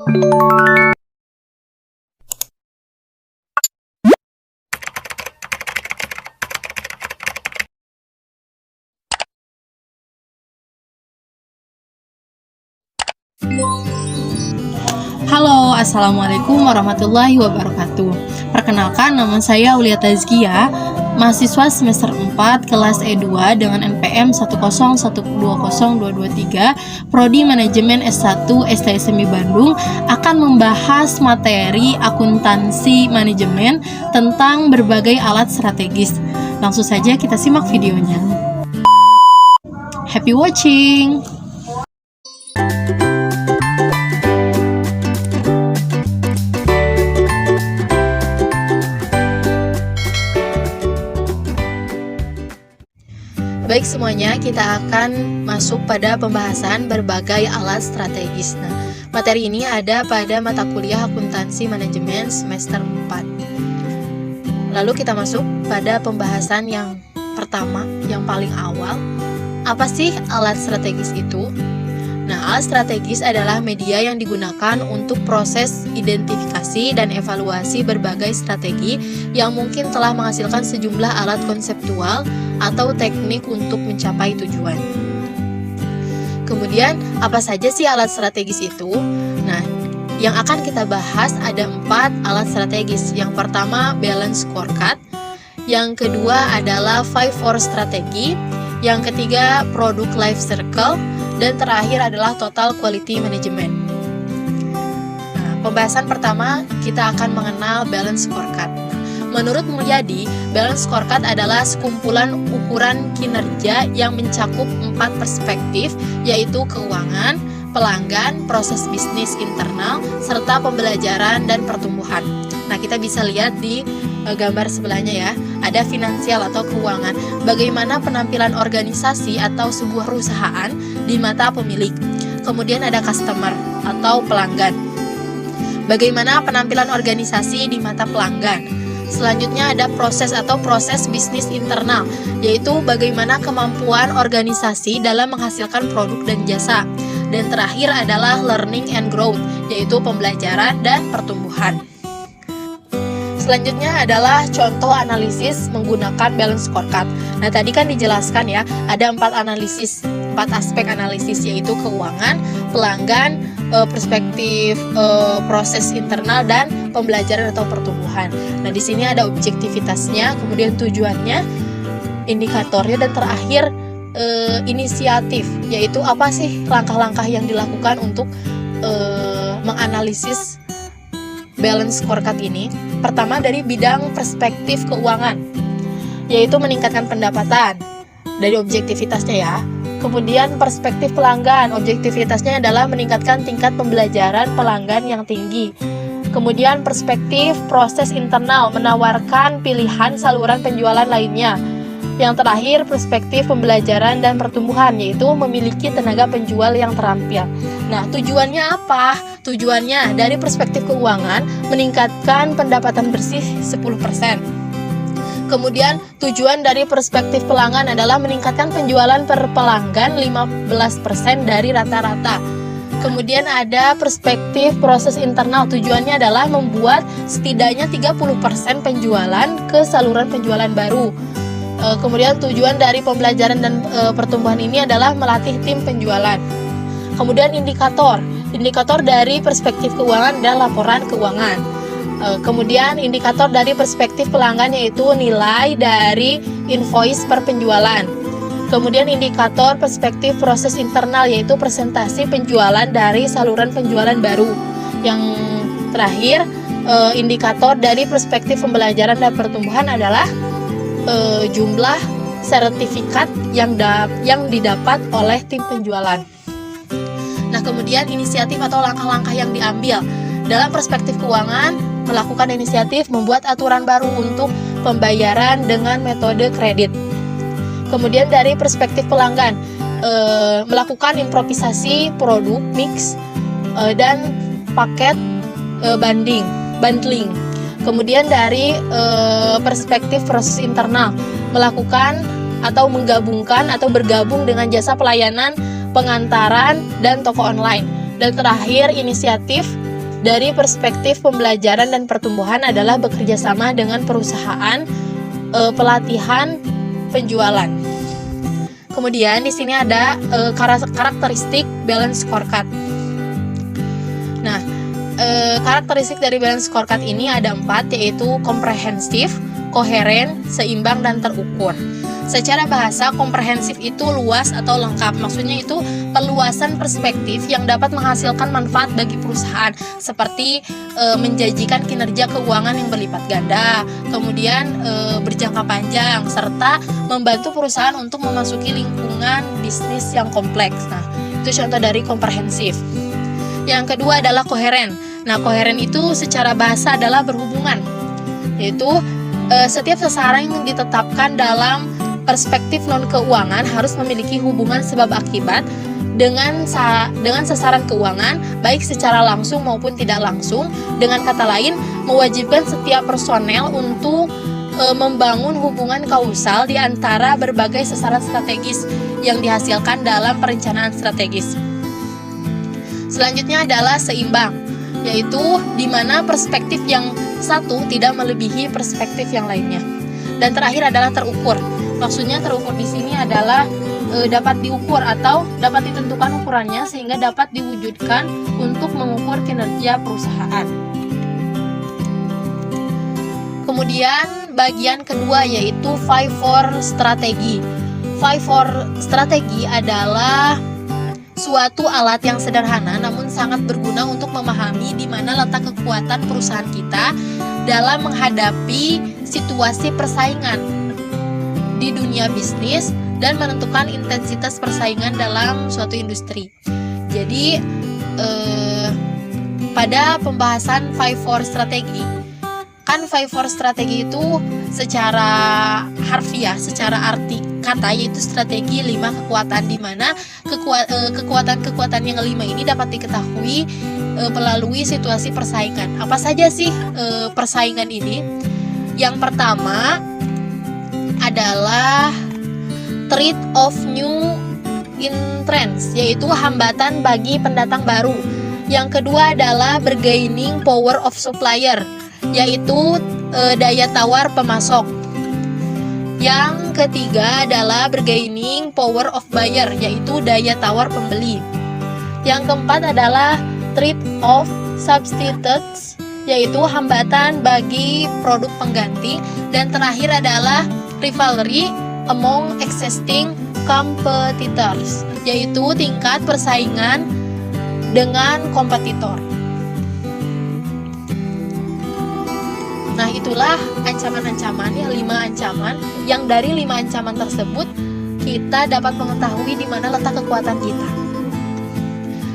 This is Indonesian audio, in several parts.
Halo, Assalamualaikum warahmatullahi wabarakatuh. Perkenalkan, nama saya Aulia Tazkia, mahasiswa semester 4 kelas E2 dengan NPM 101202223, Prodi Manajemen S1 STSMI Bandung, akan membahas materi akuntansi manajemen tentang berbagai alat strategis. Langsung saja kita simak videonya. Happy watching! Baik semuanya, kita akan masuk pada pembahasan berbagai alat strategis. Nah, materi ini ada pada mata kuliah akuntansi manajemen semester 4. Lalu kita masuk pada pembahasan yang pertama, yang paling awal. Apa sih alat strategis itu? Nah, alat strategis adalah media yang digunakan untuk proses identifikasi dan evaluasi berbagai strategi yang mungkin telah menghasilkan sejumlah alat konseptual atau teknik untuk mencapai tujuan. Kemudian, apa saja sih alat strategis itu? Nah, yang akan kita bahas ada 4 alat strategis. Yang pertama, balance scorecard. Yang kedua adalah 5-4 strategi. Yang ketiga, product life cycle. Dan terakhir adalah total quality management. Nah, pembahasan pertama kita akan mengenal balance scorecard. Menurut Mulyadi, balance scorecard adalah sekumpulan ukuran kinerja yang mencakup 4 perspektif, yaitu keuangan, pelanggan, proses bisnis internal, serta pembelajaran dan pertumbuhan. Nah, kita bisa lihat di gambar sebelahnya ya, ada finansial atau keuangan. Bagaimana penampilan organisasi atau sebuah perusahaan di mata pemilik. Kemudian ada customer atau pelanggan. Bagaimana penampilan organisasi di mata pelanggan. Selanjutnya ada proses atau proses bisnis internal, yaitu bagaimana kemampuan organisasi dalam menghasilkan produk dan jasa. Dan terakhir adalah learning and growth, yaitu pembelajaran dan pertumbuhan. Selanjutnya adalah contoh analisis menggunakan balance scorecard. Nah, tadi kan dijelaskan ya, ada 4 aspek analisis, yaitu keuangan, pelanggan, perspektif proses internal, dan pembelajaran atau pertumbuhan. Nah, di sini ada objektivitasnya, kemudian tujuannya, indikatornya, dan terakhir inisiatif, yaitu apa sih langkah-langkah yang dilakukan untuk menganalisis balance scorecard ini. Pertama, dari bidang perspektif keuangan, yaitu meningkatkan pendapatan dari objektivitasnya ya. Kemudian perspektif pelanggan, objektivitasnya adalah meningkatkan tingkat pembelajaran pelanggan yang tinggi. Kemudian perspektif proses internal, menawarkan pilihan saluran penjualan lainnya. Yang terakhir, perspektif pembelajaran dan pertumbuhan, yaitu memiliki tenaga penjual yang terampil. Nah, tujuannya apa? Tujuannya dari perspektif keuangan, meningkatkan pendapatan bersih 10%. Kemudian, tujuan dari perspektif pelanggan adalah meningkatkan penjualan per pelanggan 15% dari rata-rata. Kemudian ada perspektif proses internal, tujuannya adalah membuat setidaknya 30% penjualan ke saluran penjualan baru. Kemudian tujuan dari pembelajaran dan pertumbuhan ini adalah melatih tim penjualan. Kemudian indikator dari perspektif keuangan dan laporan keuangan. Kemudian indikator dari perspektif pelanggan, yaitu nilai dari invoice per penjualan. Kemudian indikator perspektif proses internal, yaitu presentasi penjualan dari saluran penjualan baru. Yang terakhir, indikator dari perspektif pembelajaran dan pertumbuhan adalah jumlah sertifikat yang didapat oleh tim penjualan. Nah, kemudian inisiatif atau langkah-langkah yang diambil dalam perspektif keuangan, melakukan inisiatif membuat aturan baru untuk pembayaran dengan metode kredit. Kemudian dari perspektif pelanggan, melakukan improvisasi produk mix dan paket bundling. Kemudian dari perspektif proses internal, melakukan atau menggabungkan atau bergabung dengan jasa pelayanan pengantaran dan toko online. Dan terakhir, inisiatif dari perspektif pembelajaran dan pertumbuhan adalah bekerja sama dengan perusahaan, pelatihan, penjualan. Kemudian di sini ada karakteristik balance scorecard. Nah, karakteristik dari balance scorecard ini ada 4, yaitu komprehensif, koheren, seimbang, dan terukur. Secara bahasa, komprehensif itu luas atau lengkap. Maksudnya itu perluasan perspektif yang dapat menghasilkan manfaat bagi perusahaan, seperti menjanjikan kinerja keuangan yang berlipat ganda, kemudian berjangka panjang, serta membantu perusahaan untuk memasuki lingkungan bisnis yang kompleks. Nah, itu contoh dari komprehensif. Yang kedua adalah koheren. Nah, koheren itu secara bahasa adalah berhubungan, yaitu setiap sasaran yang ditetapkan dalam perspektif non-keuangan harus memiliki hubungan sebab akibat dengan sasaran keuangan, baik secara langsung maupun tidak langsung. Dengan kata lain, mewajibkan setiap personel untuk membangun hubungan kausal di antara berbagai sasaran strategis yang dihasilkan dalam perencanaan strategis. Selanjutnya adalah seimbang, yaitu di mana perspektif yang satu tidak melebihi perspektif yang lainnya. Dan terakhir adalah terukur. Maksudnya terukur di sini adalah dapat diukur atau dapat ditentukan ukurannya sehingga dapat diwujudkan untuk mengukur kinerja perusahaan. Kemudian bagian kedua yaitu 5-4 strategi. 5-4 strategi adalah suatu alat yang sederhana namun sangat berguna untuk memahami di mana letak kekuatan perusahaan kita dalam menghadapi situasi persaingan di dunia bisnis dan menentukan intensitas persaingan dalam suatu industri. Jadi pada pembahasan 5-4 strategi, kan 5-4 strategi itu secara harfiah, secara arti kata yaitu strategi 5 kekuatan, di mana kekuatan-kekuatan yang 5 ini dapat diketahui melalui situasi persaingan. Apa saja sih persaingan ini? Yang pertama adalah threat of new entrants, yaitu hambatan bagi pendatang baru. Yang kedua adalah bargaining power of supplier, yaitu daya tawar pemasok. Yang ketiga adalah bargaining power of buyer, yaitu daya tawar pembeli. Yang keempat adalah threat of substitutes, yaitu hambatan bagi produk pengganti. Dan terakhir adalah rivalry among existing competitors, yaitu tingkat persaingan dengan kompetitor. Nah, itulah ancaman-ancaman, ya 5 ancaman, yang dari 5 ancaman tersebut kita dapat mengetahui di mana letak kekuatan kita.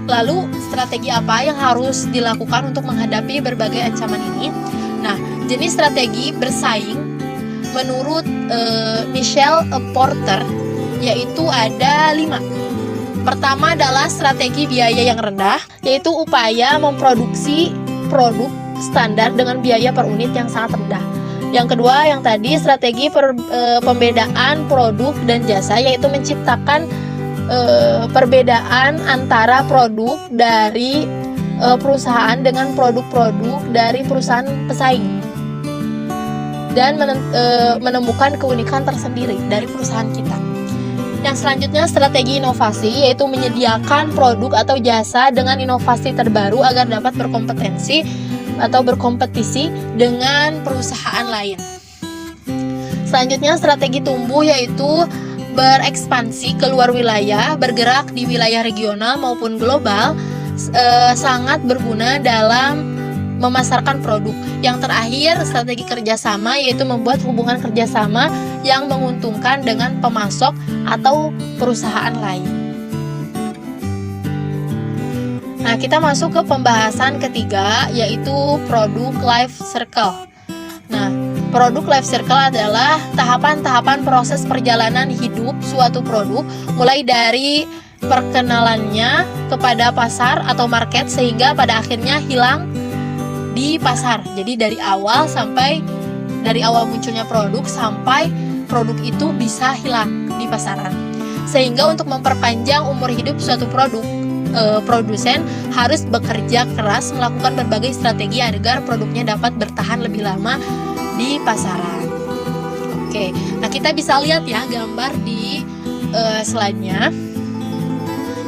Lalu, strategi apa yang harus dilakukan untuk menghadapi berbagai ancaman ini? Nah, jenis strategi bersaing menurut Michelle Porter yaitu ada 5. Pertama adalah strategi biaya yang rendah, yaitu upaya memproduksi produk standar dengan biaya per unit yang sangat rendah. Yang kedua, yang tadi strategi pembedaan produk dan jasa, yaitu menciptakan perbedaan antara produk dari perusahaan dengan produk-produk dari perusahaan pesaing dan menemukan keunikan tersendiri dari perusahaan kita. Yang selanjutnya strategi inovasi, yaitu menyediakan produk atau jasa dengan inovasi terbaru agar dapat berkompetensi atau berkompetisi dengan perusahaan lain. Selanjutnya strategi tumbuh, yaitu berekspansi keluar wilayah, bergerak di wilayah regional maupun global, sangat berguna dalam memasarkan produk. Yang terakhir strategi kerjasama, yaitu membuat hubungan kerjasama yang menguntungkan dengan pemasok atau perusahaan lain. Nah, kita masuk ke pembahasan ketiga, yaitu produk life cycle. Nah, produk life cycle adalah tahapan-tahapan proses perjalanan hidup suatu produk, mulai dari perkenalannya kepada pasar atau market sehingga pada akhirnya hilang di pasar. Jadi dari awal munculnya produk sampai produk itu bisa hilang di pasaran. Sehingga untuk memperpanjang umur hidup suatu produk, produsen harus bekerja keras melakukan berbagai strategi agar produknya dapat bertahan lebih lama di pasaran. Oke, nah kita bisa lihat ya gambar di slide-nya.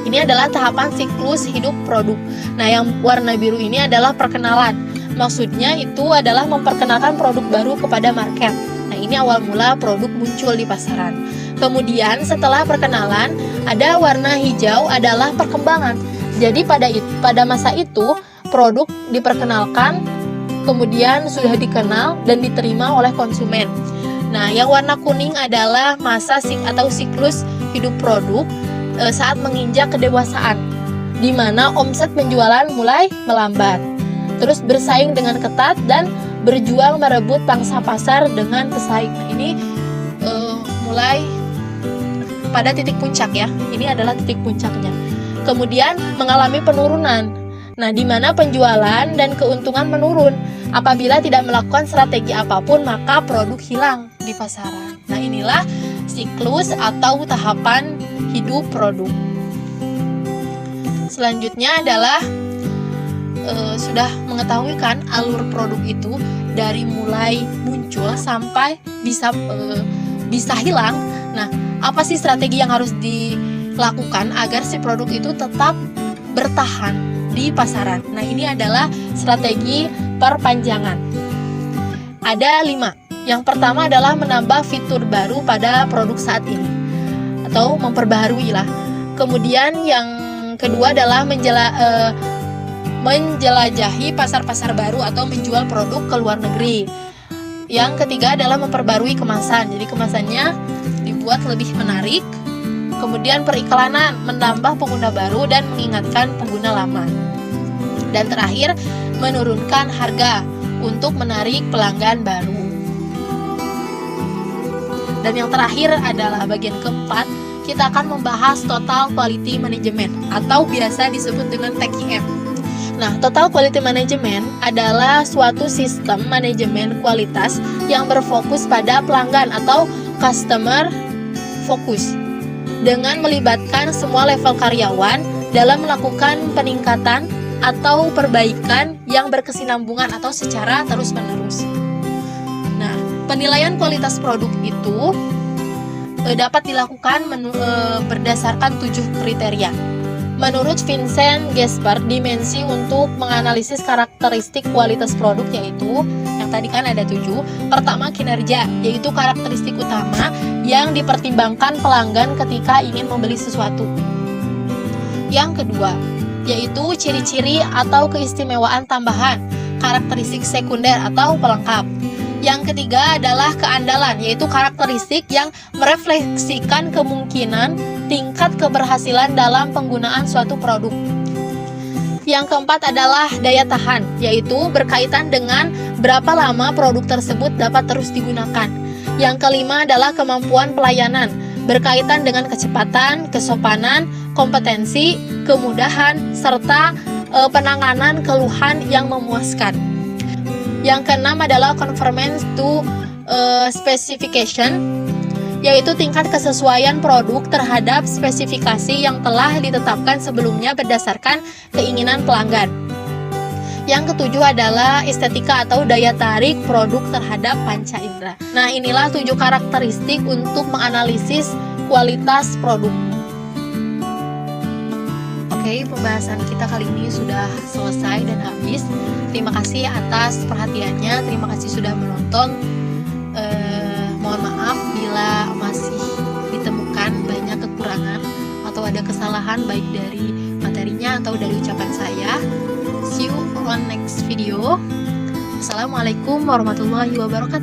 Ini adalah tahapan siklus hidup produk. Nah, yang warna biru ini adalah perkenalan. Maksudnya itu adalah memperkenalkan produk baru kepada market. Nah, ini awal mula produk muncul di pasaran. Kemudian setelah perkenalan, ada warna hijau adalah perkembangan. Jadi pada masa itu produk diperkenalkan, kemudian sudah dikenal dan diterima oleh konsumen. Nah, yang warna kuning adalah masa atau siklus hidup produk saat menginjak kedewasaan, di mana omset penjualan mulai melambat, terus bersaing dengan ketat dan berjuang merebut pangsa pasar dengan pesaing. Nah, ini mulai pada titik puncak ya. Ini adalah titik puncaknya. Kemudian mengalami penurunan. Nah, di mana penjualan dan keuntungan menurun. Apabila tidak melakukan strategi apapun, maka produk hilang di pasaran. Nah, inilah siklus atau tahapan hidup produk. Selanjutnya adalah sudah mengetahui kan alur produk itu dari mulai muncul sampai bisa hilang. Nah, apa sih strategi yang harus dilakukan agar si produk itu tetap bertahan di pasaran? Nah, ini adalah strategi perpanjangan. Ada 5. Yang pertama adalah menambah fitur baru pada produk saat ini atau memperbaharui lah. Kemudian yang kedua adalah menjelajahi pasar-pasar baru atau menjual produk ke luar negeri. Yang ketiga adalah memperbarui kemasan. Jadi kemasannya dibuat lebih menarik. Kemudian periklanan, menambah pengguna baru dan mengingatkan pengguna lama. Dan terakhir, menurunkan harga untuk menarik pelanggan baru. Dan yang terakhir adalah bagian keempat, kita akan membahas Total Quality Management atau biasa disebut dengan TQM. Nah, Total Quality Management adalah suatu sistem manajemen kualitas yang berfokus pada pelanggan atau customer focus dengan melibatkan semua level karyawan dalam melakukan peningkatan atau perbaikan yang berkesinambungan atau secara terus-menerus. Nah, penilaian kualitas produk itu dapat dilakukan berdasarkan 7 kriteria. Menurut Vincent Gesper, dimensi untuk menganalisis karakteristik kualitas produk yaitu, yang tadi kan ada 7. Pertama, kinerja, yaitu karakteristik utama yang dipertimbangkan pelanggan ketika ingin membeli sesuatu. Yang kedua, yaitu ciri-ciri atau keistimewaan tambahan, karakteristik sekunder atau pelengkap. Yang ketiga adalah keandalan, yaitu karakteristik yang merefleksikan kemungkinan tingkat keberhasilan dalam penggunaan suatu produk. Yang keempat adalah daya tahan, yaitu berkaitan dengan berapa lama produk tersebut dapat terus digunakan. Yang kelima adalah kemampuan pelayanan, berkaitan dengan kecepatan, kesopanan, kompetensi, kemudahan, serta penanganan keluhan yang memuaskan. Yang keenam adalah conformance to specification, yaitu tingkat kesesuaian produk terhadap spesifikasi yang telah ditetapkan sebelumnya berdasarkan keinginan pelanggan. Yang ketujuh adalah estetika atau daya tarik produk terhadap panca indera. Nah, inilah 7 karakteristik untuk menganalisis kualitas produk. Oke, pembahasan kita kali ini sudah selesai dan habis. Terima kasih atas perhatiannya, terima kasih sudah menonton. Mohon maaf bila masih ditemukan banyak kekurangan atau ada kesalahan baik dari materinya atau dari ucapan saya. See you on next video. Assalamualaikum warahmatullahi wabarakatuh.